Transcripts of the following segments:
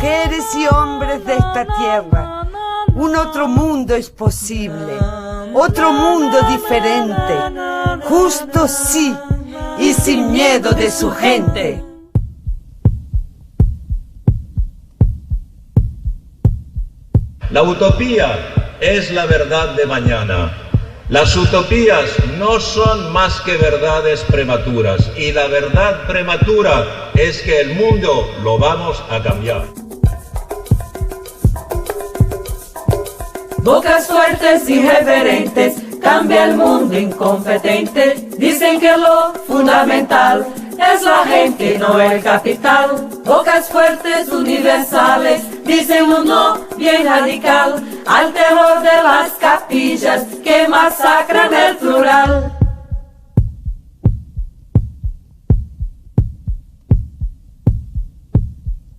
mujeres y hombres de esta tierra, un otro mundo es posible, otro mundo diferente, justo sí, y sin miedo de su gente. La utopía es la verdad de mañana. Las utopías no son más que verdades prematuras, y la verdad prematura es que el mundo lo vamos a cambiar. Bocas fuertes y reverentes, cambia el mundo incompetente. Dicen que lo fundamental es la gente, no el capital. Bocas fuertes universales, dicen un no bien radical al terror de las capillas que masacran el plural.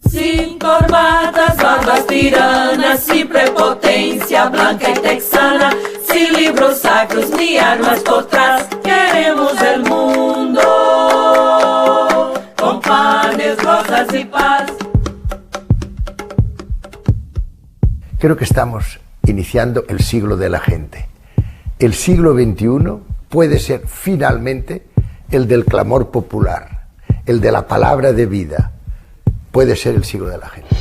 Sin corbatas, barbas tiranas y prepotencia blanca y texana, sin libros sacros ni armas potras, queremos el mundo con panes, rosas y paz. Creo que estamos iniciando el siglo de la gente. El siglo XXI puede ser finalmente el del clamor popular, el de la palabra de vida. Puede ser el siglo de la gente.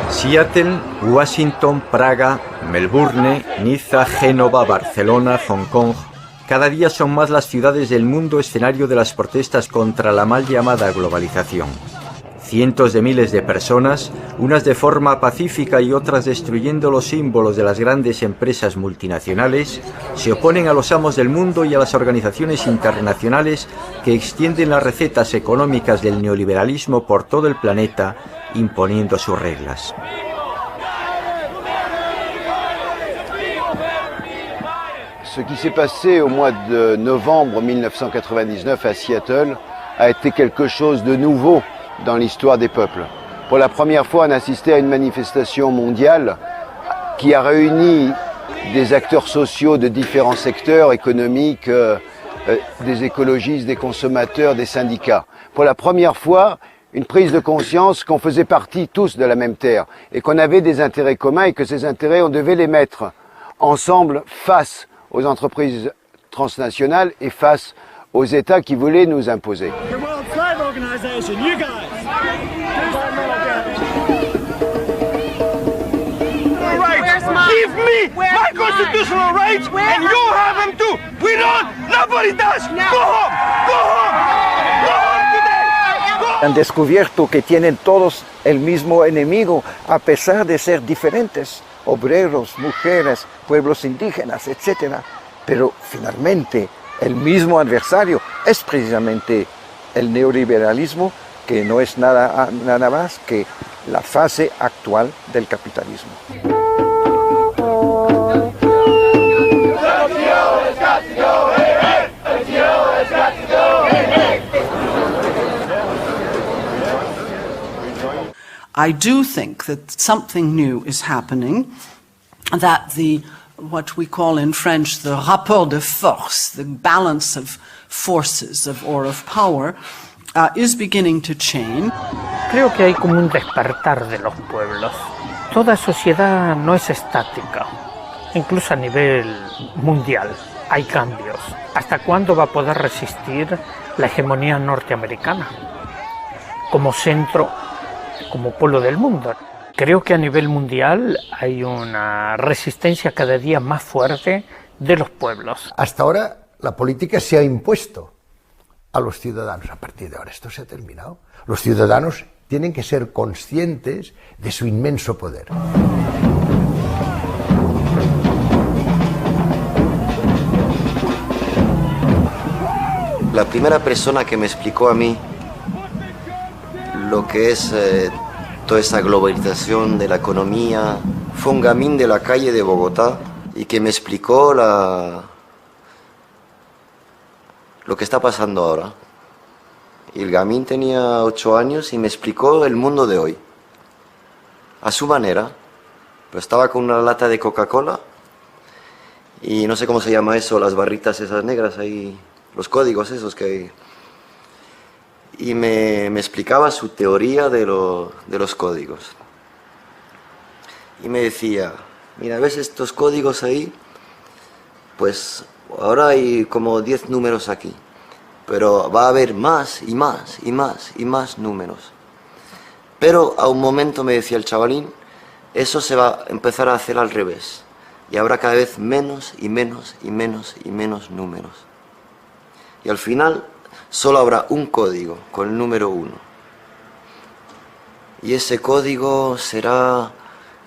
Seattle, Washington, Praga, Melbourne, Niza, Génova, Barcelona, Hong Kong. Cada día son más las ciudades del mundo escenario de las protestas contra la mal llamada globalización. Cientos de miles de personas, unas de forma pacífica y otras destruyendo los símbolos de las grandes empresas multinacionales, se oponen a los amos del mundo y a las organizaciones internacionales que extienden las recetas económicas del neoliberalismo por todo el planeta, imponiendo sus reglas. Ce qui s'est passé au mois de novembre 1999 à Seattle a été quelque chose de nouveau dans l'histoire des peuples. Pour la première fois, on assistait à une manifestation mondiale qui a réuni des acteurs sociaux de différents secteurs économiques, des écologistes, des consommateurs, des syndicats. Pour la première fois, une prise de conscience qu'on faisait partie tous de la même terre et qu'on avait des intérêts communs et que ces intérêts, on devait les mettre ensemble face aux entreprises transnationales et face aux États qui voulaient nous imposer. Give me my constitutional rights and you have them too. We don't, nobody does. Go home, go home, go home today. Han descubierto que tienen todos el mismo enemigo a pesar de ser diferentes, obreros, mujeres, pueblos indígenas, etc. Pero finalmente el mismo adversario es precisamente el neoliberalismo, que no es nada más que la fase actual del capitalismo. I do think that something new is happening, that what we call in French the rapport de force, the balance of forces or of power, is beginning to change. Creo que hay como un despertar de los pueblos. Toda sociedad no es estática, incluso a nivel mundial hay cambios. ¿Hasta cuándo va a poder resistir la hegemonía norteamericana como centro, como polo del mundo? Creo que a nivel mundial hay una resistencia cada día más fuerte de los pueblos. Hasta ahora la política se ha impuesto a los ciudadanos. A partir de ahora esto se ha terminado. Los ciudadanos tienen que ser conscientes de su inmenso poder. La primera persona que me explicó a mí lo que es toda esa globalización de la economía fue un gamín de la calle de Bogotá y que me explicó lo que está pasando ahora. Y el gamín tenía 8 años y me explicó el mundo de hoy. A su manera. Pero estaba con una lata de Coca-Cola y no sé cómo se llama eso, las barritas esas negras ahí, los códigos esos que hay. Y me explicaba su teoría de los códigos. Y me decía, mira, ¿ves estos códigos ahí? Pues ahora hay como 10 números aquí. Pero va a haber más y más y más y más números. Pero a un momento, me decía el chavalín, eso se va a empezar a hacer al revés. Y habrá cada vez menos y menos y menos y menos números. Y al final solo habrá un código con el número 1. Y ese código será,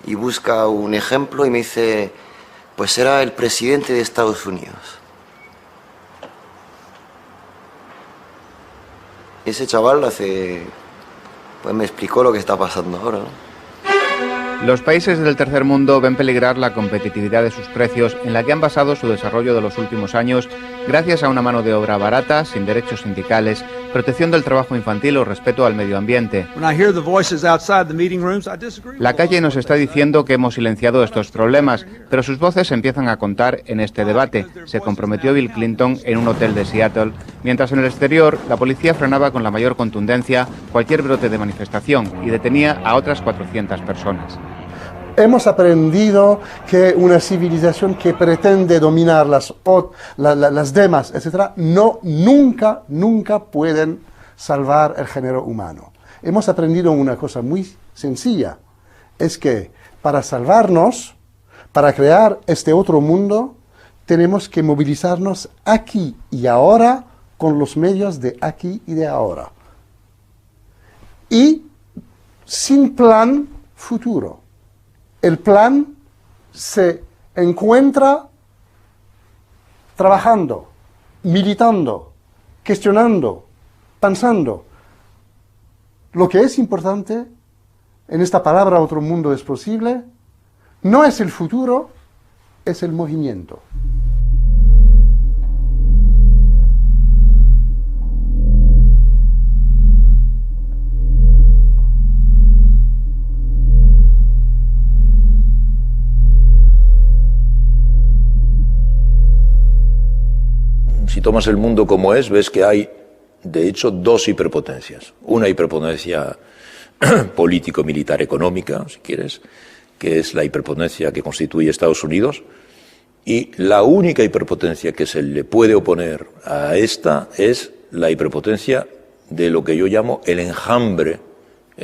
y busca un ejemplo y me dice, pues será el presidente de Estados Unidos. Ese chaval pues me explicó lo que está pasando ahora, ¿no? Los países del tercer mundo ven peligrar la competitividad de sus precios en la que han basado su desarrollo de los últimos años gracias a una mano de obra barata, sin derechos sindicales, protección del trabajo infantil o respeto al medio ambiente. La calle nos está diciendo que hemos silenciado estos problemas, pero sus voces empiezan a contar en este debate. Se comprometió Bill Clinton en un hotel de Seattle, mientras en el exterior la policía frenaba con la mayor contundencia cualquier brote de manifestación y detenía a otras 400 personas. Hemos aprendido que una civilización que pretende dominar las demás, etc., nunca pueden salvar el género humano. Hemos aprendido una cosa muy sencilla, es que para salvarnos, para crear este otro mundo, tenemos que movilizarnos aquí y ahora con los medios de aquí y de ahora. Y sin plan futuro. El plan se encuentra trabajando, militando, cuestionando, pensando. Lo que es importante en esta palabra otro mundo es posible, no es el futuro, es el movimiento. Si tomas el mundo como es, ves que hay, de hecho, dos hiperpotencias. Una hiperpotencia político-militar económica, si quieres, que es la hiperpotencia que constituye Estados Unidos, y la única hiperpotencia que se le puede oponer a esta es la hiperpotencia de lo que yo llamo el enjambre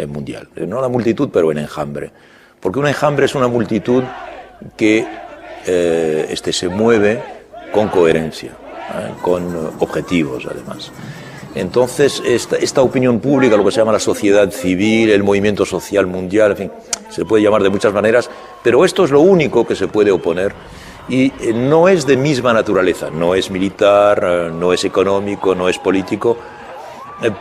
mundial. No la multitud, pero el enjambre. Porque un enjambre es una multitud que se mueve con coherencia, con objetivos, además. Entonces, esta opinión pública, lo que se llama la sociedad civil, el movimiento social mundial, en fin, se puede llamar de muchas maneras, pero esto es lo único que se puede oponer y no es de misma naturaleza, no es militar, no es económico, no es político,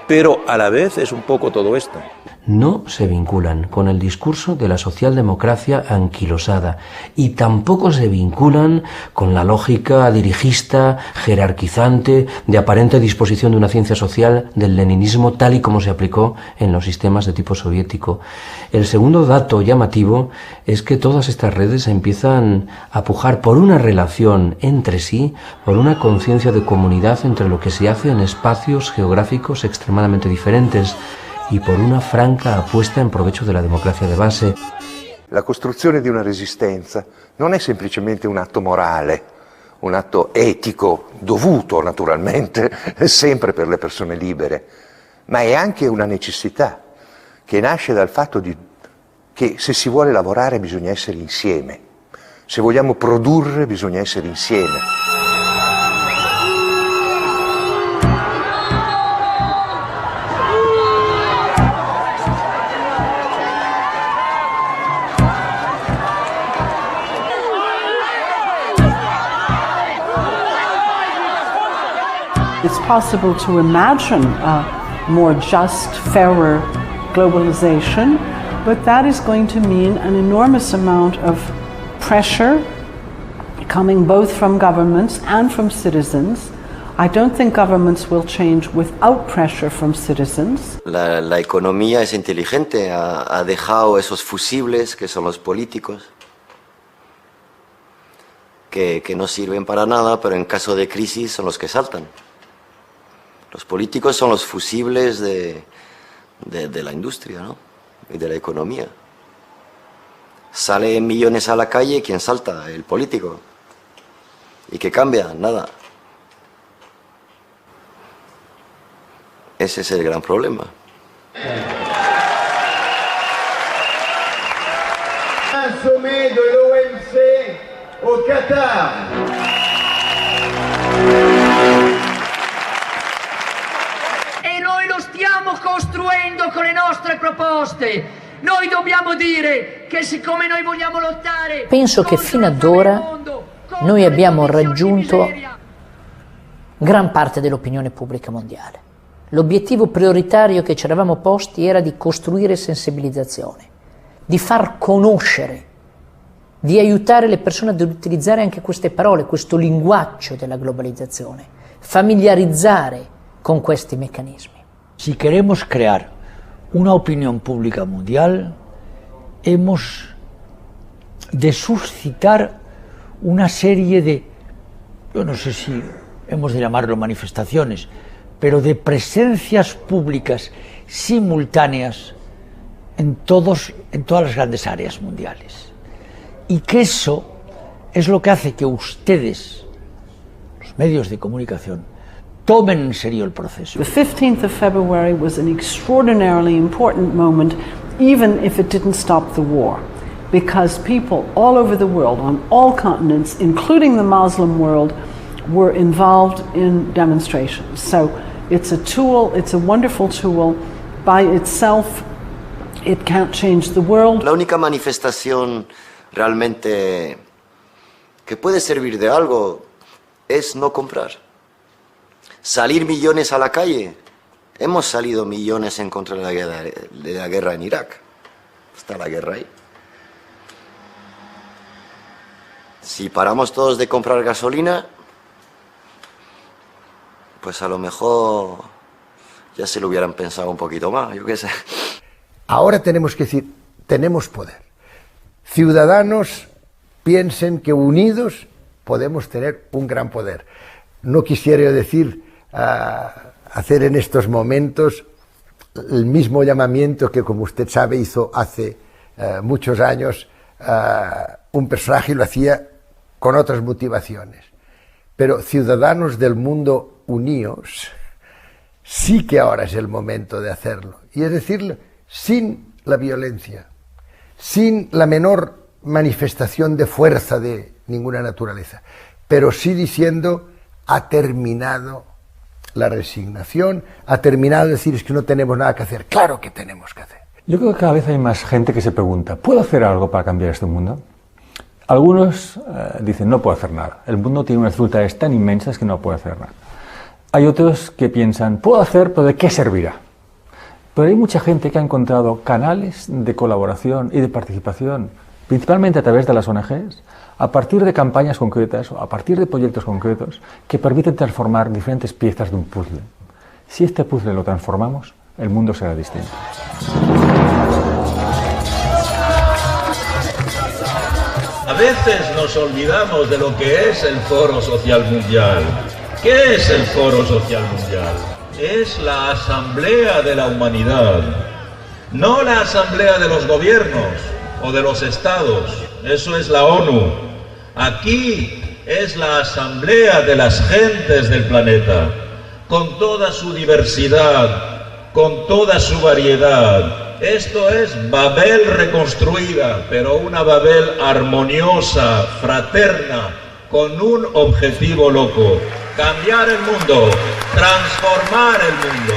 pero a la vez es un poco todo esto. No se vinculan con el discurso de la socialdemocracia anquilosada y tampoco se vinculan con la lógica dirigista, jerarquizante, de aparente disposición de una ciencia social del leninismo tal y como se aplicó en los sistemas de tipo soviético. El segundo dato llamativo es que todas estas redes empiezan a pujar por una relación entre sí, por una conciencia de comunidad entre lo que se hace en espacios geográficos extremadamente diferentes, y por una franca apuesta in provecho della democrazia di base. La costruzione di una resistenza non è semplicemente un atto morale, un atto etico, dovuto naturalmente, sempre per le persone libere, ma è anche una necessità che nasce dal fatto che se si vuole lavorare bisogna essere insieme, se vogliamo produrre bisogna essere insieme. It's possible to imagine a more just, fairer globalization, but that is going to mean an enormous amount of pressure coming both from governments and from citizens I don't think governments will change without pressure from citizens. La economía es inteligente, ha dejado esos fusibles que son los políticos, que no sirven para nada, pero en caso de crisis son los que saltan. Los políticos son los fusibles de la industria, ¿no? Y de la economía. Salen millones a la calle, ¿quién salta? El político. ¿Y qué cambia? Nada. Ese es el gran problema. Un sommet de l'OMC au Qatar. E noi lo stiamo costruendo con le nostre proposte. Noi dobbiamo dire che siccome noi vogliamo lottare... Penso che fino ad ora noi abbiamo raggiunto gran parte dell'opinione pubblica mondiale. L'obiettivo prioritario che ci eravamo posti era di costruire sensibilizzazione, di far conoscere, di aiutare le persone ad utilizzare anche queste parole, questo linguaggio della globalizzazione, familiarizzare con questi meccanismi. Si queremos crear una opinión pública mundial, hemos de suscitar una serie de, yo no sé si hemos de llamarlo manifestaciones, pero de presencias públicas simultáneas en todas las grandes áreas mundiales. Y que eso es lo que hace que ustedes, los medios de comunicación, tomen en serio el proceso. The 15th of February was an extraordinarily important moment, even if it didn't stop the war, because people all over the world, on all continents, including the Muslim world, were involved in demonstrations. So it's a tool, it's a wonderful tool. By itself, it can't change the world. La única manifestación realmente que puede servir de algo es no comprar. Salir millones a la calle. Hemos salido millones en contra de la guerra en Irak. Está la guerra ahí. Si paramos todos de comprar gasolina, pues a lo mejor ya se lo hubieran pensado un poquito más, yo qué sé. Ahora tenemos que decir, tenemos poder. Ciudadanos piensen que unidos podemos tener un gran poder. No quisiera decir, hacer en estos momentos el mismo llamamiento que, como usted sabe, hizo hace muchos años un personaje, y lo hacía con otras motivaciones. Pero ciudadanos del mundo unidos, sí que ahora es el momento de hacerlo. Y es decirlo, sin la violencia, sin la menor manifestación de fuerza de ninguna naturaleza, pero sí diciendo, ha terminado la resignación, ha terminado decir es que no tenemos nada que hacer. Claro que tenemos que hacer. Yo creo que cada vez hay más gente que se pregunta, ¿puedo hacer algo para cambiar este mundo? Algunos dicen, no puedo hacer nada. El mundo tiene unas dificultades tan inmensas que no puedo hacer nada. Hay otros que piensan, puedo hacer, pero ¿de qué servirá? Pero hay mucha gente que ha encontrado canales de colaboración y de participación, principalmente a través de las ONGs, a partir de campañas concretas o a partir de proyectos concretos que permiten transformar diferentes piezas de un puzzle. Si este puzzle lo transformamos, el mundo será distinto. A veces nos olvidamos de lo que es el Foro Social Mundial. ¿Qué es el Foro Social Mundial? Es la asamblea de la humanidad, no la asamblea de los gobiernos o de los estados, eso es la ONU. Aquí es la asamblea de las gentes del planeta, con toda su diversidad, con toda su variedad. Esto es Babel reconstruida, pero una Babel armoniosa, fraterna, con un objetivo loco: cambiar el mundo, transformar el mundo.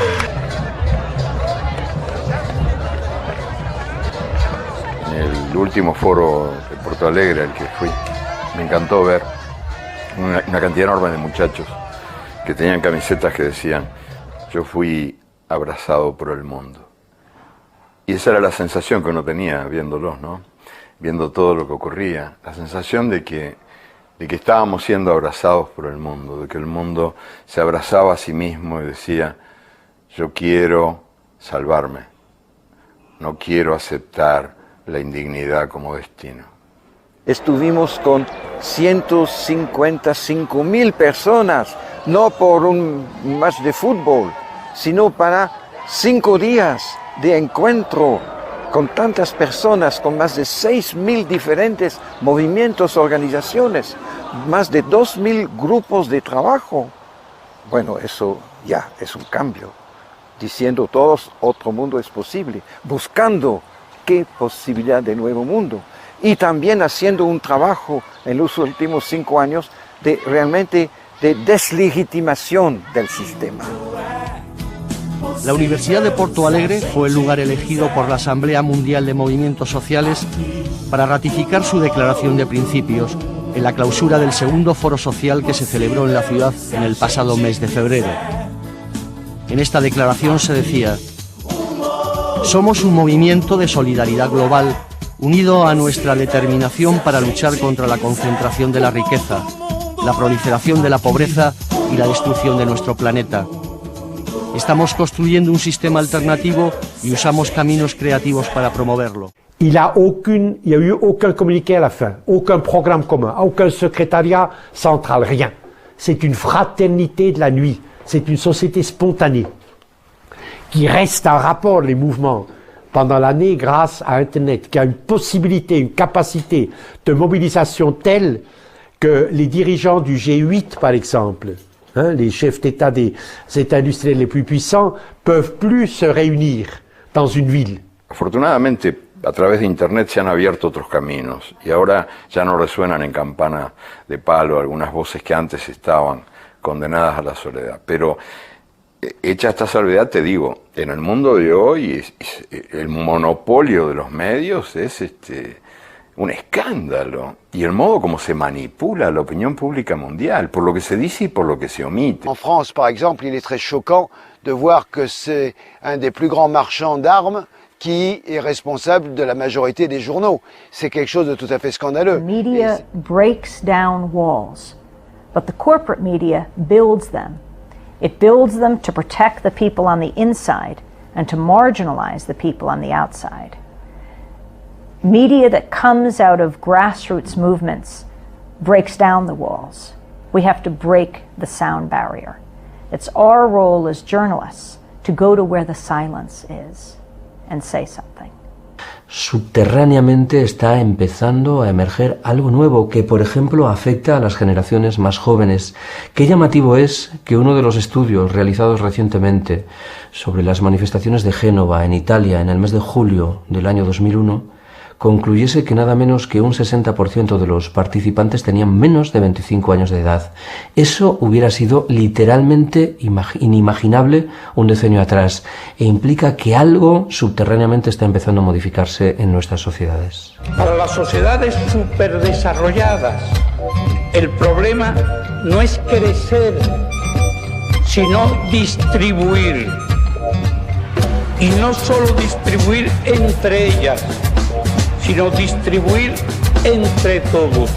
En el último foro de Porto Alegre al que fui, me encantó ver una cantidad enorme de muchachos que tenían camisetas que decían, yo fui abrazado por el mundo. Y esa era la sensación que uno tenía viéndolos, ¿no? Viendo todo lo que ocurría. La sensación de que de que estábamos siendo abrazados por el mundo, de que el mundo se abrazaba a sí mismo y decía, yo quiero salvarme, no quiero aceptar la indignidad como destino. Estuvimos con 155.000 personas, no por un match de fútbol, sino para 5 días de encuentro con tantas personas, con más de 6.000 diferentes movimientos, organizaciones, más de 2.000 grupos de trabajo. Bueno, eso ya es un cambio, diciendo todos otro mundo es posible, buscando qué posibilidad de nuevo mundo. Y también haciendo un trabajo en los últimos 5 años de realmente de deslegitimación del sistema. La Universidad de Porto Alegre fue el lugar elegido por la Asamblea Mundial de Movimientos Sociales para ratificar su declaración de principios en la clausura del segundo foro social que se celebró en la ciudad en el pasado mes de febrero. En esta declaración se decía: somos un movimiento de solidaridad global unido a nuestra determinación para luchar contra la concentración de la riqueza, la proliferación de la pobreza y la destrucción de nuestro planeta. Estamos construyendo un sistema alternativo y usamos caminos creativos para promoverlo. Il n'y a eu aucun communiqué à la fin, aucun programme commun, aucun secrétariat central, rien. C'est une fraternité de la nuit, c'est une société spontanée qui reste en rapport, les mouvements, pendant l'année grâce à Internet, qui a une possibilité, une capacité de mobilisation telle que les dirigeants du G8, par exemple, les chefs d'État des États industriels les plus puissants, peuvent plus se réunir dans une ville. Afortunadamente, a través de Internet se han abierto otros caminos y ahora ya no resuenan en campana de palo algunas voces que antes estaban condenadas a la soledad. Pero hecha esta salvedad, te digo, en el mundo de hoy el monopolio de los medios es un escándalo. Y el modo como se manipula la opinión pública mundial, por lo que se dice y por lo que se omite. En France, par exemple, il est très choquant de voir que c'est un des plus grands marchands d'armes qui est responsable de la majorité des journaux. C'est quelque chose de tout à fait scandaleux. The media breaks down walls, but the corporate media builds them. It builds them to protect the people on the inside and to marginalize the people on the outside. Media that comes out of grassroots movements breaks down the walls. We have to break the sound barrier. It's our role as journalists to go to where the silence is and say something. Subterráneamente está empezando a emerger algo nuevo que, por ejemplo, afecta a las generaciones más jóvenes. Qué llamativo es que uno de los estudios realizados recientemente sobre las manifestaciones de Génova en Italia en el mes de julio del año 2001 concluyese que nada menos que un 60% de los participantes tenían menos de 25 años de edad. Eso hubiera sido literalmente inimaginable un decenio atrás e implica que algo subterráneamente está empezando a modificarse en nuestras sociedades. Para las sociedades superdesarrolladas, el problema no es crecer, sino distribuir. Y no solo distribuir entre ellas, sino distribuir entre todos.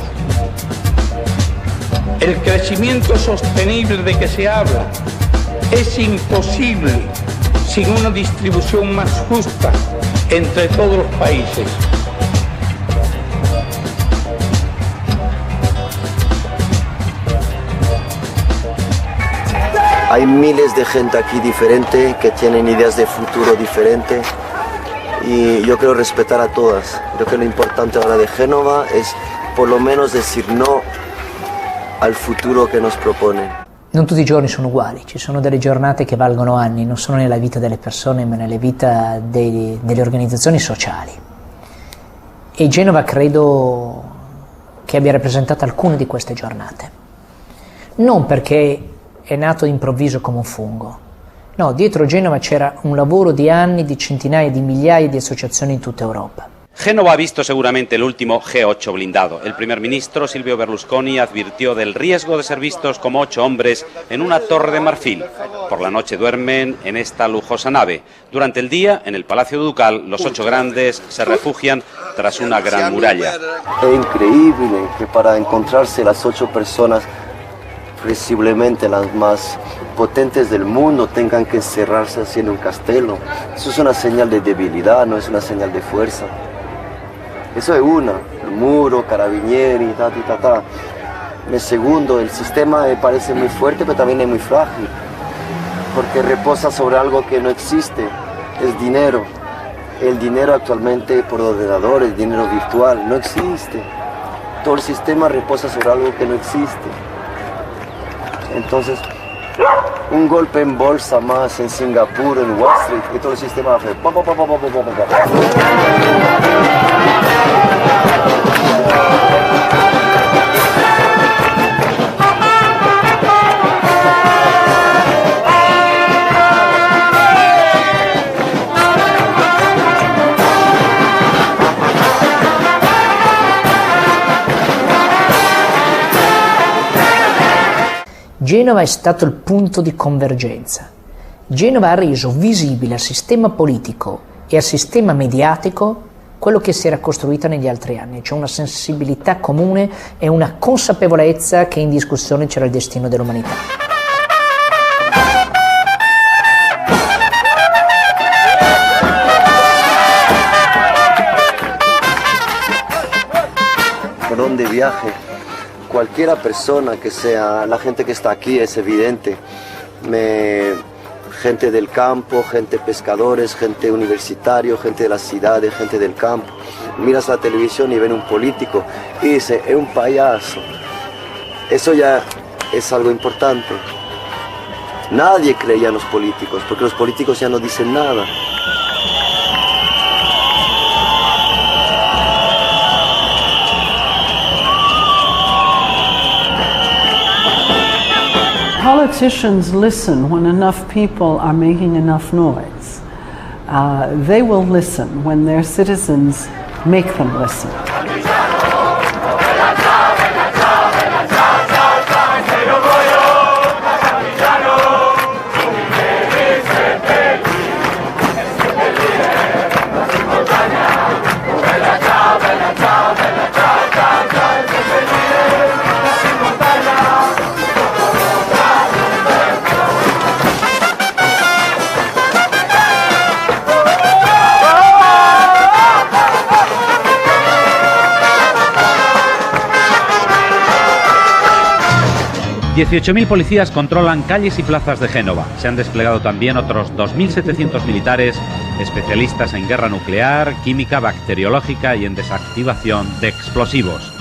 El crecimiento sostenible de que se habla es imposible sin una distribución más justa entre todos los países. Hay miles de gente aquí diferente que tienen ideas de futuro diferentes. Y yo quiero respetar a todas. Creo que lo importante ahora de Génova es por lo menos decir no al futuro che nos proponen. Non tutti i giorni sono uguali, ci sono delle giornate che valgono anni, non solo nella vita delle persone ma nelle vite delle organizzazioni sociali. E Genova credo che abbia rappresentato alcune di queste giornate. Non perché è nato improvviso come un fungo. No, dietro Genova c'era un lavoro di anni, di centinaia di migliaia di associazioni in tutta Europa. Génova ha visto seguramente el último G8 blindado. El primer ministro Silvio Berlusconi advirtió del riesgo de ser vistos como 8 hombres en una torre de marfil. Por la noche duermen en esta lujosa nave. Durante el día, en el Palacio Ducal, los 8 grandes se refugian tras una gran muralla. Es increíble que para encontrarse las 8 personas, presumiblemente las más potentes del mundo, tengan que encerrarse así en un castelo. Eso es una señal de debilidad, no es una señal de fuerza. Eso es una, el muro, carabinieri, El segundo, el sistema me parece muy fuerte, pero también es muy frágil, porque reposa sobre algo que no existe, es dinero. El dinero actualmente por ordenador, el dinero virtual, no existe. Todo el sistema reposa sobre algo que no existe. Entonces, un golpe en bolsa más en Singapur, en Wall Street, y todo el sistema va a hacer... Genova è stato il punto di convergenza. Genova ha reso visibile al sistema politico e al sistema mediatico quello che si era costruito negli altri anni, cioè una sensibilità comune e una consapevolezza che in discussione c'era il destino dell'umanità. Por donde viaje, cualquiera persona que sea, la gente que está aquí es evidente, gente del campo, gente pescadores, gente universitario, gente de las ciudades, gente del campo. Miras la televisión y ven un político y dice, es un payaso. Eso ya es algo importante. Nadie creía en los políticos, porque los políticos ya no dicen nada. Politicians listen when enough people are making enough noise. They will listen when their citizens make them listen. $18.000 policías controlan calles y plazas de Génova. Se han desplegado también otros 2.700 militares, especialistas en guerra nuclear, química, bacteriológica y en desactivación de explosivos.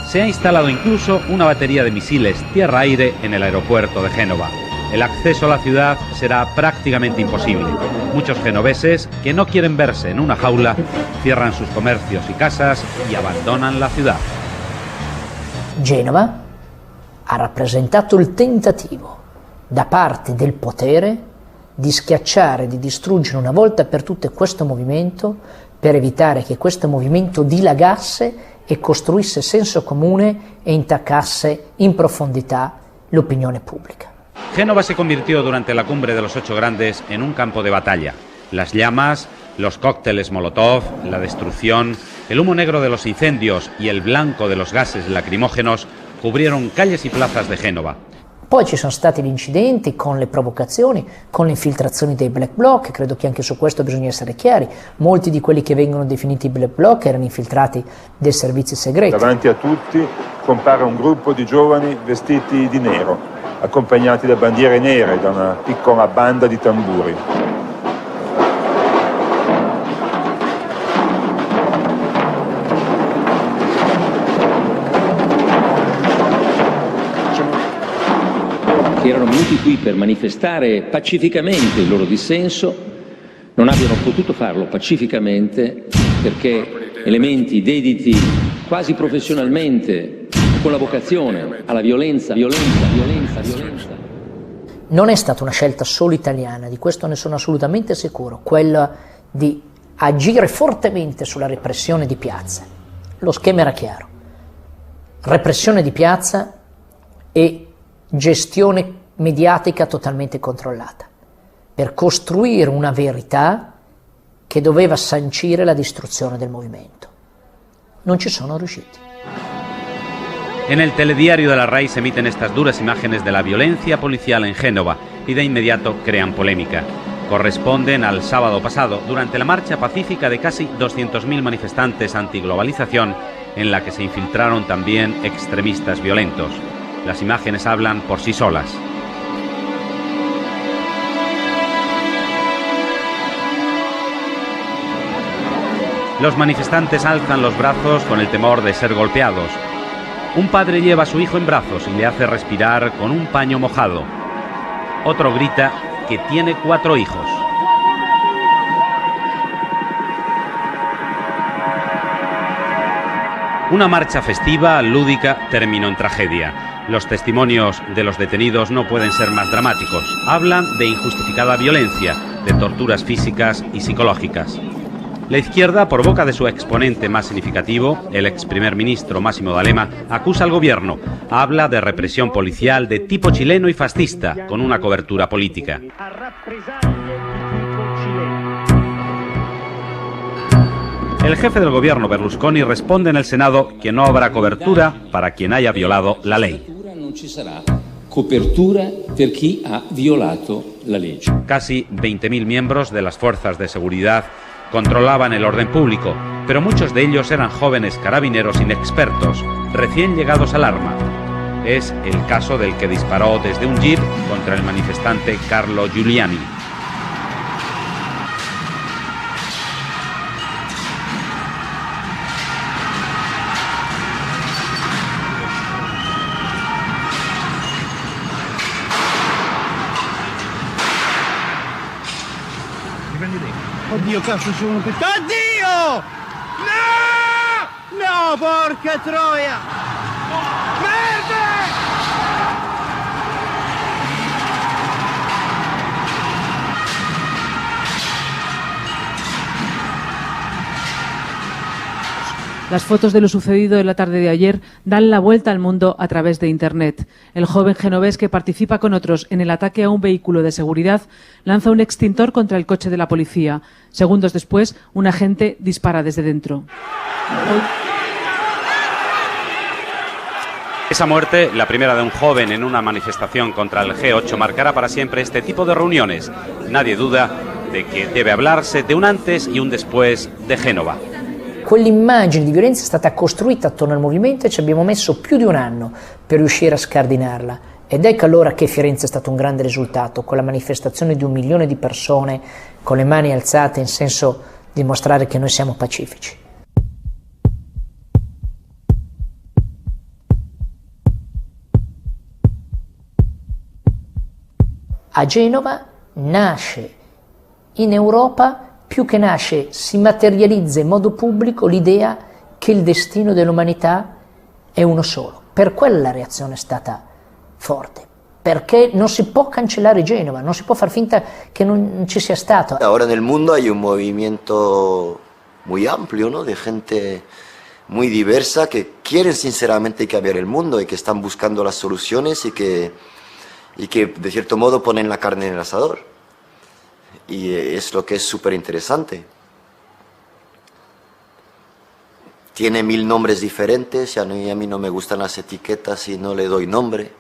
Se ha instalado incluso una batería de misiles tierra-aire en el aeropuerto de Génova. El acceso a la ciudad será prácticamente imposible. Muchos genoveses, que no quieren verse en una jaula, cierran sus comercios y casas y abandonan la ciudad. Genova ha rappresentato il tentativo da parte del potere di schiacciare, di distruggere una volta per tutte questo movimento per evitare che questo movimento dilagasse e costruisse senso comune e intaccasse in profondità l'opinione pubblica. Génova se convirtió durante la cumbre de los 8 grandes en un campo de batalla. Las llamas, los cócteles Molotov, la destrucción, el humo negro de los incendios y el blanco de los gases lacrimógenos cubrieron calles y plazas de Genova. Poi ci sono stati gli incidenti con le provocazioni, con le infiltrazioni dei black bloc, credo che anche su questo bisogna essere chiari. Molti di quelli che vengono definiti black bloc erano infiltrati dei servizi segreti. Davanti a tutti compare un gruppo di giovani vestiti di nero, accompagnati da bandiere nere, da una piccola banda di tamburi. Che erano venuti qui per manifestare pacificamente il loro dissenso, non abbiano potuto farlo pacificamente perché elementi dediti quasi professionalmente con la vocazione alla violenza. Non è stata una scelta solo italiana, di questo ne sono assolutamente sicuro, quella di agire fortemente sulla repressione di piazza. Lo schema era chiaro: repressione di piazza e gestione mediatica totalmente controllata, per costruire una verità che doveva sancire la distruzione del movimento. Non ci sono riusciti. En el telediario de la RAI se emiten estas duras imágenes de la violencia policial en Génova y de inmediato crean polémica. Corresponden al sábado pasado, durante la marcha pacífica de casi 200.000 manifestantes antiglobalización, en la que se infiltraron también extremistas violentos. Las imágenes hablan por sí solas. Los manifestantes alzan los brazos con el temor de ser golpeados. Un padre lleva a su hijo en brazos y le hace respirar con un paño mojado. Otro grita que tiene 4 hijos. Una marcha festiva, lúdica, terminó en tragedia. Los testimonios de los detenidos no pueden ser más dramáticos. Hablan de injustificada violencia, de torturas físicas y psicológicas. La izquierda, por boca de su exponente más significativo, el ex primer ministro Massimo D'Alema, acusa al gobierno. Habla de represión policial de tipo chileno y fascista, con una cobertura política. El jefe del gobierno, Berlusconi, responde en el Senado que no habrá cobertura para quien haya violado la ley. Copertura per chi ha violato la legge. Casi 20.000 miembros de las fuerzas de seguridad controlaban el orden público, pero muchos de ellos eran jóvenes carabineros inexpertos, recién llegados al arma. Es el caso del que disparó desde un jeep contra el manifestante Carlo Giuliani. Oddio, cazzo, sono un pezzo. Oddio! No! No, porca troia! Merda! Las fotos de lo sucedido en la tarde de ayer dan la vuelta al mundo a través de Internet. El joven genovés que participa con otros en el ataque a un vehículo de seguridad lanza un extintor contra el coche de la policía. Segundos después, un agente dispara desde dentro. Esa muerte, la primera de un joven en una manifestación contra el G8, marcará para siempre este tipo de reuniones. Nadie duda de que debe hablarse de un antes y un después de Génova. Quell'immagine di violenza è stata costruita attorno al movimento e ci abbiamo messo più di un anno per riuscire a scardinarla. Ed ecco allora che Firenze è stato un grande risultato, con la manifestazione di 1 milione di persone con le mani alzate in senso di dimostrare che noi siamo pacifici. A Genova nasce in Europa, più che nasce, si materializza in modo pubblico l'idea che il destino dell'umanità è uno solo. Per quello la reazione è stata forte, perché non si può cancellare Genova, non si può far finta che non ci sia stato. Ahora en el mundo hay un movimiento muy amplio, ¿no? De gente muy diversa que quieren sinceramente cambiar el mundo y que están buscando las soluciones y que de cierto modo ponen la carne en el asador. Y es lo que es súper interesante. Tiene 1000 nombres diferentes y a mí no me gustan las etiquetas y no le doy nombre,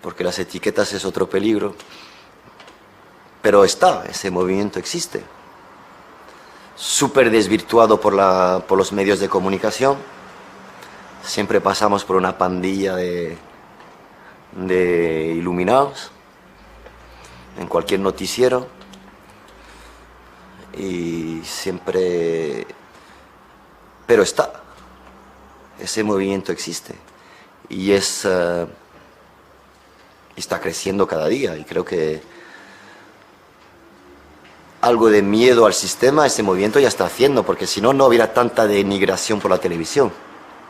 porque las etiquetas es otro peligro. Pero ese movimiento existe. Súper desvirtuado por los medios de comunicación. Siempre pasamos por una pandilla de iluminados en cualquier noticiero y siempre... Pero ese movimiento existe y está creciendo cada día y creo que algo de miedo al sistema ese movimiento ya está haciendo, porque si no, no hubiera tanta denigración por la televisión.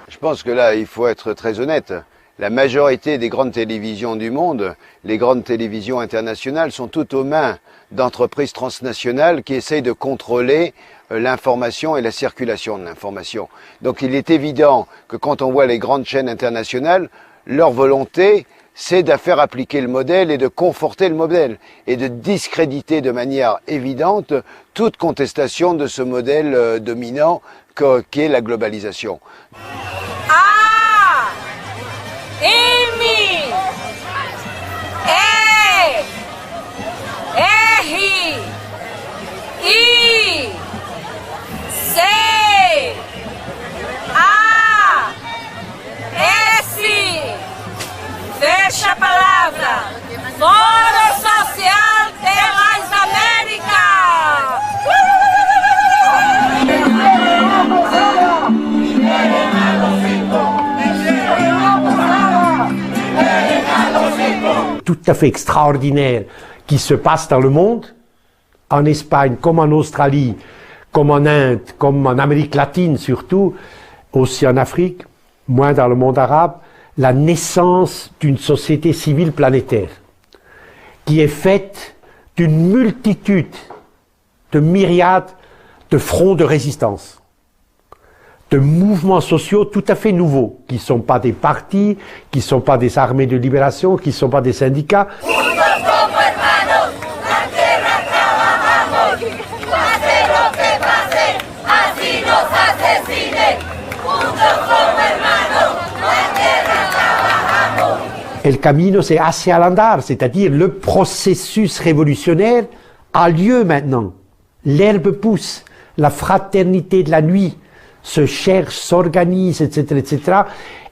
Je pense que là, il faut être très honnête. La majorité des grandes télévisions du monde, les grandes télévisions internationales, sont toutes aux mains d'entreprises transnationales qui essayent de contrôler l'information et la circulation de l'information. Donc il est évident que quand on voit les grandes chaînes internationales, leur volonté, c'est de faire appliquer le modèle et de conforter le modèle et de discréditer de manière évidente toute contestation de ce modèle dominant qu'est la globalisation. Fecha a palavra, Foro Social de las Amériques. Tout à fait extraordinaire qui se passe dans le monde, en Espagne comme en Australie, comme en Inde, comme en Amérique latine surtout, aussi en Afrique, moins dans le monde arabe, la naissance d'une société civile planétaire qui est faite d'une multitude de myriades de fronts de résistance, de mouvements sociaux tout à fait nouveaux, qui ne sont pas des partis, qui ne sont pas des armées de libération, qui ne sont pas des syndicats. El camino se hace al andar, c'est-à-dire le processus révolutionnaire a lieu maintenant. L'herbe pousse, la fraternité de la nuit se cherche, s'organise, etc., etc.,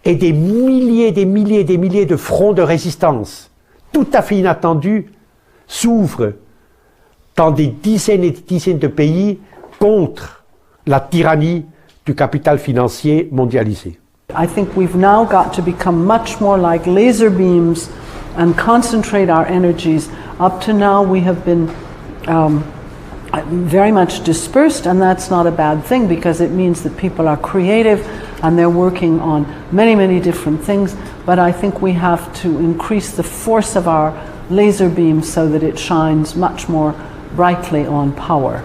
et des milliers de fronts de résistance, tout à fait inattendus, s'ouvrent dans des dizaines et des dizaines de pays contre la tyrannie du capital financier mondialisé. I think we've now got to become much more like laser beams and concentrate our energies. Up to now we have been very much dispersed, and that's not a bad thing because it means that people are creative and they're working on many different things. But I think we have to increase the force of our laser beams so that it shines much more brightly on power.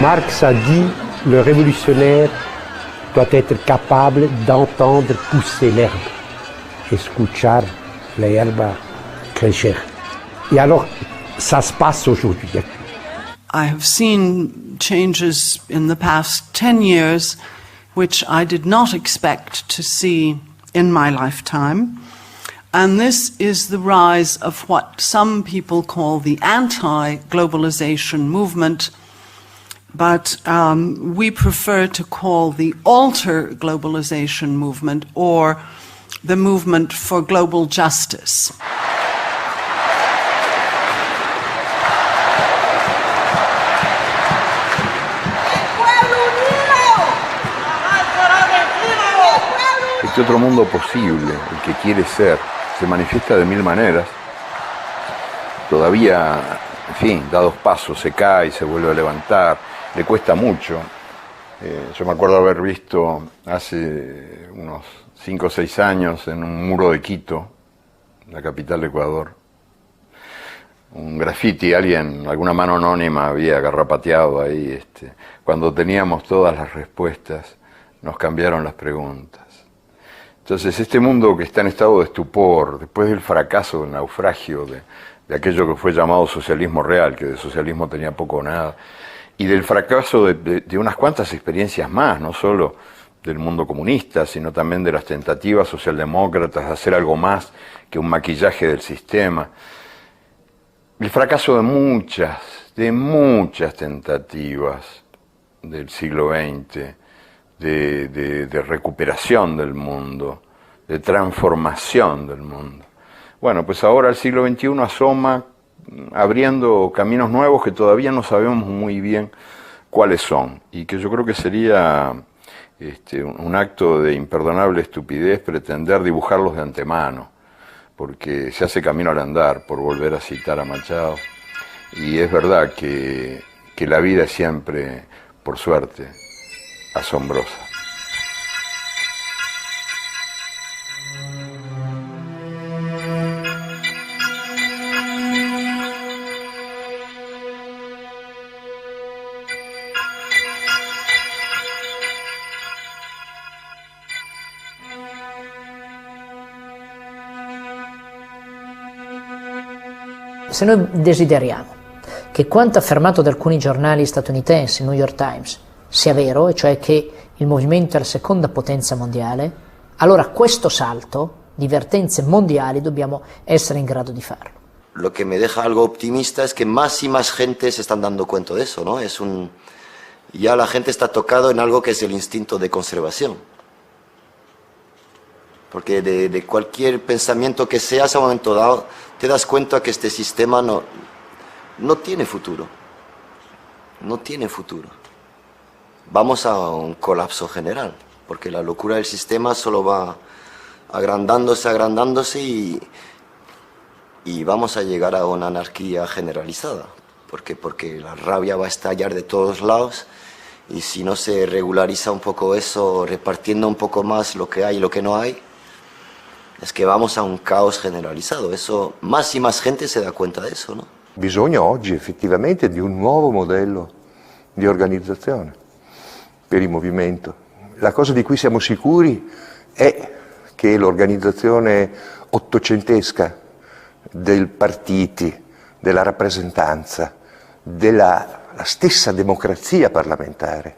Marx a dit, le révolutionnaire doit être capable d'entendre pousser l'herbe, escuchar la hierba crecer. Et alors, ça se passe aujourd'hui. I have seen changes in the past 10 years which I did not expect to see in my lifetime. And this is the rise of what some people call the anti-globalization movement, but we prefer to call the alter globalization movement or the movement for global justice. Este otro mundo posible, el que quiere ser, se manifiesta de mil maneras. Todavía, en fin, da dos pasos, se cae, se vuelve a levantar, le cuesta mucho. Yo me acuerdo haber visto hace unos 5 o 6 años en un muro de Quito, la capital de Ecuador, un graffiti, alguna mano anónima había garrapateado ahí. Cuando teníamos todas las respuestas, nos cambiaron las preguntas. Entonces, este mundo que está en estado de estupor, después del fracaso, del naufragio de aquello que fue llamado socialismo real, que de socialismo tenía poco o nada, y del fracaso de unas cuantas experiencias más, no solo del mundo comunista, sino también de las tentativas socialdemócratas de hacer algo más que un maquillaje del sistema. El fracaso de muchas tentativas del siglo XX, de recuperación del mundo, de transformación del mundo. Bueno, pues ahora el siglo XXI asoma abriendo caminos nuevos que todavía no sabemos muy bien cuáles son, y que yo creo que sería un acto de imperdonable estupidez pretender dibujarlos de antemano, porque se hace camino al andar, por volver a citar a Machado, y es verdad que la vida es siempre, por suerte, asombrosa. Se noi desideriamo che quanto affermato da alcuni giornali statunitensi, New York Times, sia vero, e cioè che il movimento è la seconda potenza mondiale, allora questo salto di vertenze mondiali dobbiamo essere in grado di farlo. Lo que me deja algo optimista es que más y más gente se están dando cuenta de eso, ¿no? Ya la gente está tocado en algo que es el instinto de conservación. Porque de cualquier pensamiento que seas a un momento dado, te das cuenta que este sistema no tiene futuro. No tiene futuro. Vamos a un colapso general, porque la locura del sistema solo va agrandándose y vamos a llegar a una anarquía generalizada, porque la rabia va a estallar de todos lados y si no se regulariza un poco eso, repartiendo un poco más lo que hay y lo que no hay, es que vamos a un caos generalizzato. Eso, más y más gente si dà conto di eso, no? Bisogna oggi effettivamente di un nuovo modello di organizzazione per il movimento. La cosa di cui siamo sicuri è che l'organizzazione ottocentesca dei partiti, della rappresentanza, della stessa democrazia parlamentare,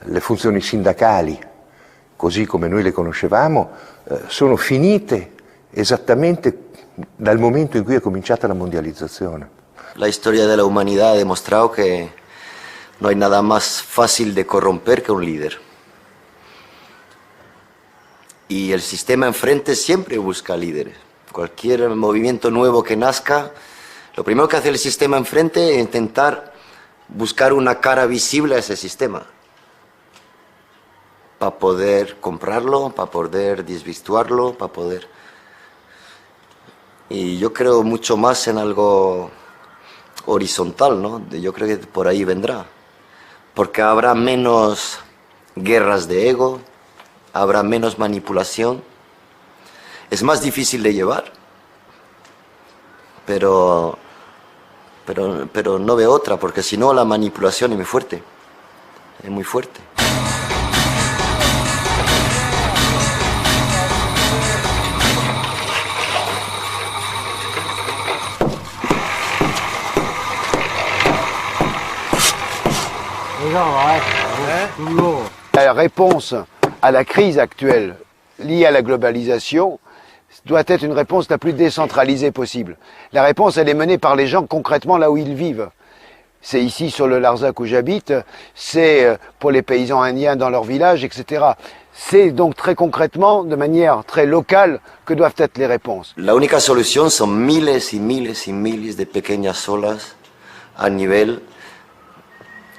le funzioni sindacali, così come noi le conoscevamo, sono finite esattamente dal momento in cui è cominciata la mondializzazione. La storia della umanità ha dimostrato che non hay nada más fácil de corromper que un líder. Y el sistema enfrente siempre busca líderes. Cualquier movimiento nuevo que nazca, lo primero que hace el sistema enfrente es intentar buscar una cara visible a ese sistema. Para poder comprarlo, para poder desvirtuarlo, para poder... Y yo creo mucho más en algo horizontal, ¿no? Yo creo que por ahí vendrá. Porque habrá menos guerras de ego, habrá menos manipulación. Es más difícil de llevar. Pero no veo otra, porque si no la manipulación es muy fuerte. Es muy fuerte. La réponse à la crise actuelle liée à la globalisation doit être une réponse la plus décentralisée possible. La réponse, elle est menée par les gens concrètement là où ils vivent. C'est ici sur le Larzac où j'habite, c'est pour les paysans indiens dans leur village, etc. C'est donc très concrètement, de manière très locale, que doivent être les réponses. La única solución son miles y miles y miles de pequeñas olas a nivel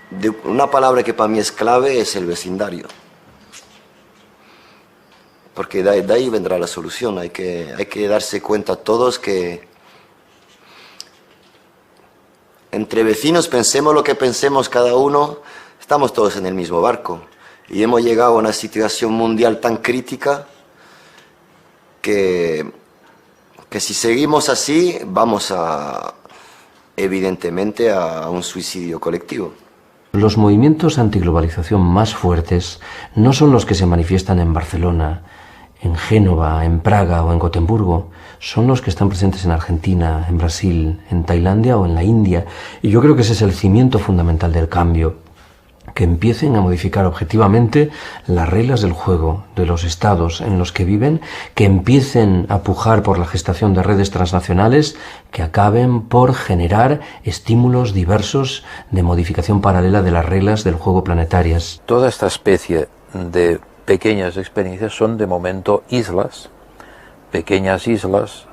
de una palabra que para mí es clave, es el vecindario. Porque de ahí vendrá la solución. Hay que darse cuenta todos que entre vecinos, pensemos lo que pensemos cada uno, estamos todos en el mismo barco. Y hemos llegado a una situación mundial tan crítica que si seguimos así vamos evidentemente a un suicidio colectivo. Los movimientos antiglobalización más fuertes no son los que se manifiestan en Barcelona, en Génova, en Praga o en Gotemburgo, son los que están presentes en Argentina, en Brasil, en Tailandia o en la India. Y yo creo que ese es el cimiento fundamental del cambio, que empiecen a modificar objetivamente las reglas del juego de los estados en los que viven, que empiecen a pujar por la gestación de redes transnacionales, que acaben por generar estímulos diversos de modificación paralela de las reglas del juego planetarias. Toda esta especie de pequeñas experiencias son de momento islas, pequeñas islas,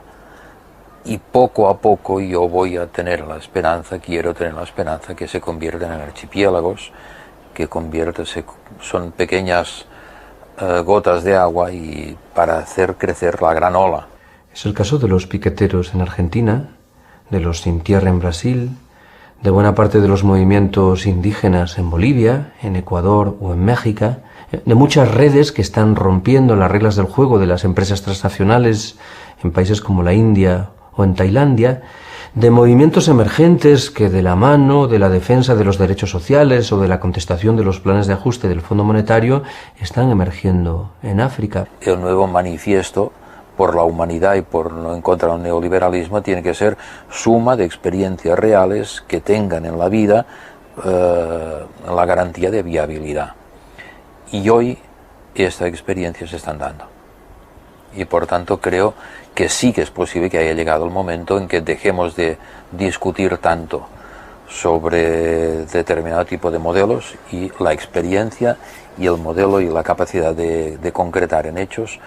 y poco a poco yo voy a tener la esperanza, quiero tener la esperanza que se conviertan en archipiélagos, que son pequeñas gotas de agua y para hacer crecer la gran ola. Es el caso de los piqueteros en Argentina, de los Sin Tierra en Brasil, de buena parte de los movimientos indígenas en Bolivia, en Ecuador o en México, de muchas redes que están rompiendo las reglas del juego de las empresas transnacionales en países como la India o en Tailandia, de movimientos emergentes que de la mano de la defensa de los derechos sociales o de la contestación de los planes de ajuste del Fondo Monetario están emergiendo en África. El nuevo manifiesto por la humanidad y por no en contra del neoliberalismo tiene que ser suma de experiencias reales que tengan en la vida la garantía de viabilidad. Y hoy estas experiencias se están dando. Y por tanto creo que sí que es posible que haya llegado el momento en que dejemos de discutir tanto sobre determinado tipo de modelos y la experiencia y el modelo y la capacidad de concretar en hechos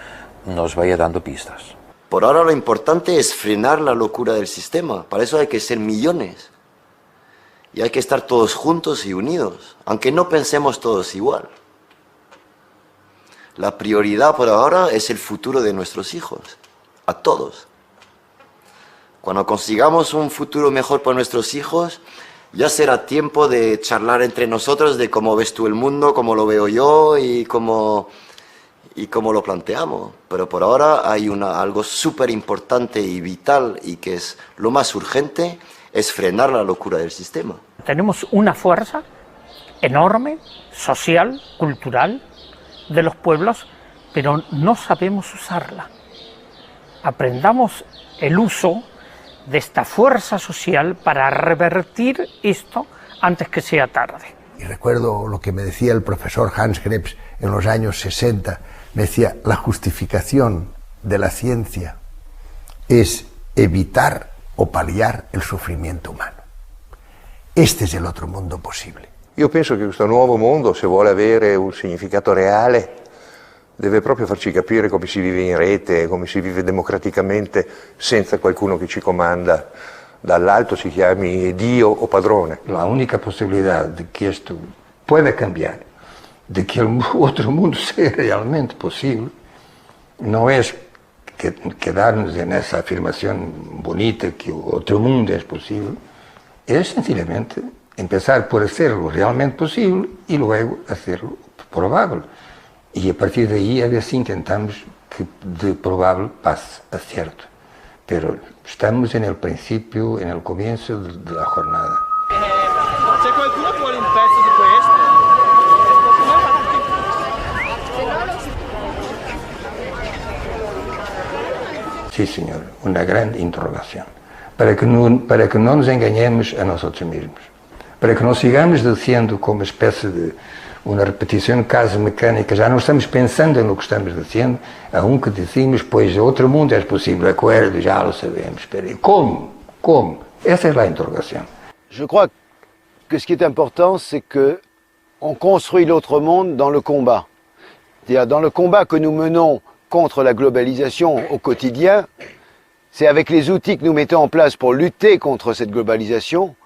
nos vaya dando pistas. Por ahora lo importante es frenar la locura del sistema. Para eso hay que ser millones. Y hay que estar todos juntos y unidos, aunque no pensemos todos igual. La prioridad por ahora es el futuro de nuestros hijos, a todos. Cuando consigamos un futuro mejor para nuestros hijos, ya será tiempo de charlar entre nosotros de cómo ves tú el mundo, cómo lo veo yo y cómo lo planteamos. Pero por ahora hay algo súper importante y vital y que es lo más urgente, es frenar la locura del sistema. Tenemos una fuerza enorme, social, cultural, de los pueblos, pero no sabemos usarla. Aprendamos el uso de esta fuerza social para revertir esto antes que sea tarde. Y recuerdo lo que me decía el profesor Hans Krebs en los años 60, me decía, la justificación de la ciencia es evitar o paliar il sofferimento umano. Este è l'altro mondo possibile. Io penso che questo nuovo mondo, se vuole avere un significato reale, deve proprio farci capire come si vive in rete, come si vive democraticamente senza qualcuno che ci comanda dall'alto, si chiami Dio o padrone. La única posibilidad de que esto pueda cambiar, de que el otro mundo sea realmente posible, no es quedarnos en esa afirmación bonita que otro mundo es posible, es sencillamente empezar por hacerlo realmente posible y luego hacerlo probable. Y a partir de ahí a ver si intentamos que de probable pase a cierto. Pero estamos en el principio, en el comienzo de la jornada. Se qualcuno vuole un pezzo di questo? Sí, señor, una gran interrogación. Para que no nos engañemos a nosotros mismos. Para que no sigamos diciendo como especie de una repetición casi mecánica, ya no estamos pensando en lo que estamos diciendo, aunque decimos, pues otro mundo es posible, de acuerdo, ya lo sabemos, pero ¿cómo? ¿Cómo? Esa es la interrogación. Je crois que ce qui est important, c'est qu'on construit l'autre monde dans le combat. C'est-à-dire dans le combat que nous menons contre la globalisation au quotidien, c'est avec les outils que nous mettons en place pour lutter contre cette globalisation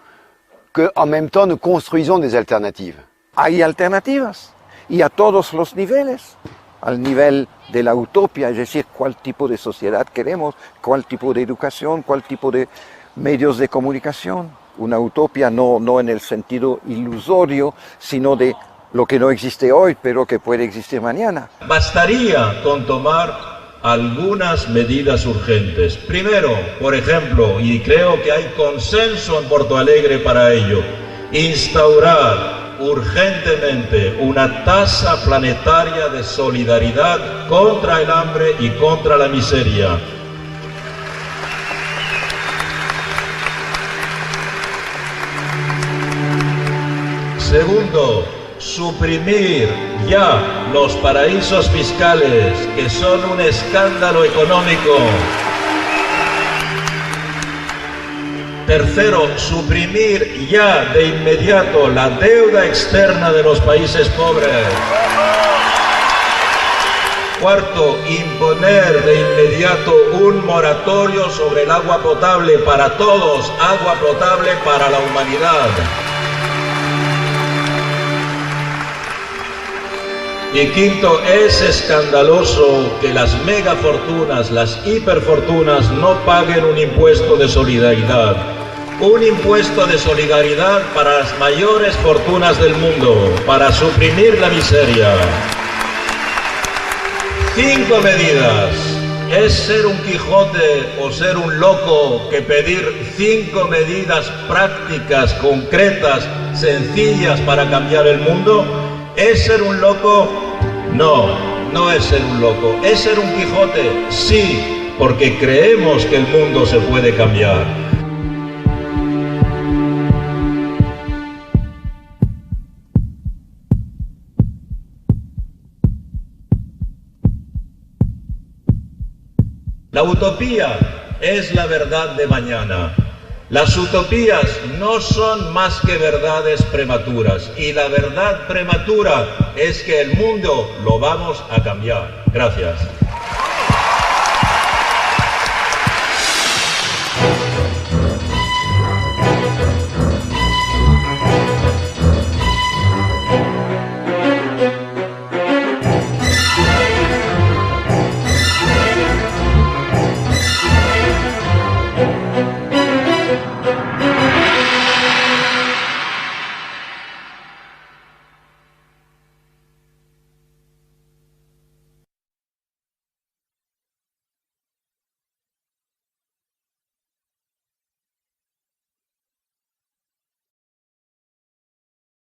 qu'en même temps nous construisons des alternatives. Hay alternativas y a todos los niveles, al nivel de la utopía, es decir, cuál tipo de sociedad queremos, cuál tipo de educación, cuál tipo de medios de comunicación. Una utopía no en el sentido ilusorio, sino de lo que no existe hoy, pero que puede existir mañana. Bastaría con tomar algunas medidas urgentes. Primero, por ejemplo, y creo que hay consenso en Porto Alegre para ello, instaurar urgentemente una tasa planetaria de solidaridad contra el hambre y contra la miseria. Segundo, suprimir ya los paraísos fiscales, que son un escándalo económico. Tercero, suprimir ya de inmediato la deuda externa de los países pobres. Cuarto, imponer de inmediato un moratorio sobre el agua potable para todos, agua potable para la humanidad. Y quinto, es escandaloso que las megafortunas, las hiperfortunas no paguen un impuesto de solidaridad. Un impuesto de solidaridad para las mayores fortunas del mundo, para suprimir la miseria. 5 medidas. ¿Es ser un Quijote o ser un loco que pedir 5 medidas prácticas, concretas, sencillas para cambiar el mundo? ¿Es ser un loco? No, no es ser un loco. ¿Es ser un Quijote? Sí, porque creemos que el mundo se puede cambiar. La utopía es la verdad de mañana. Las utopías no son más que verdades prematuras, y la verdad prematura es que el mundo lo vamos a cambiar. Gracias.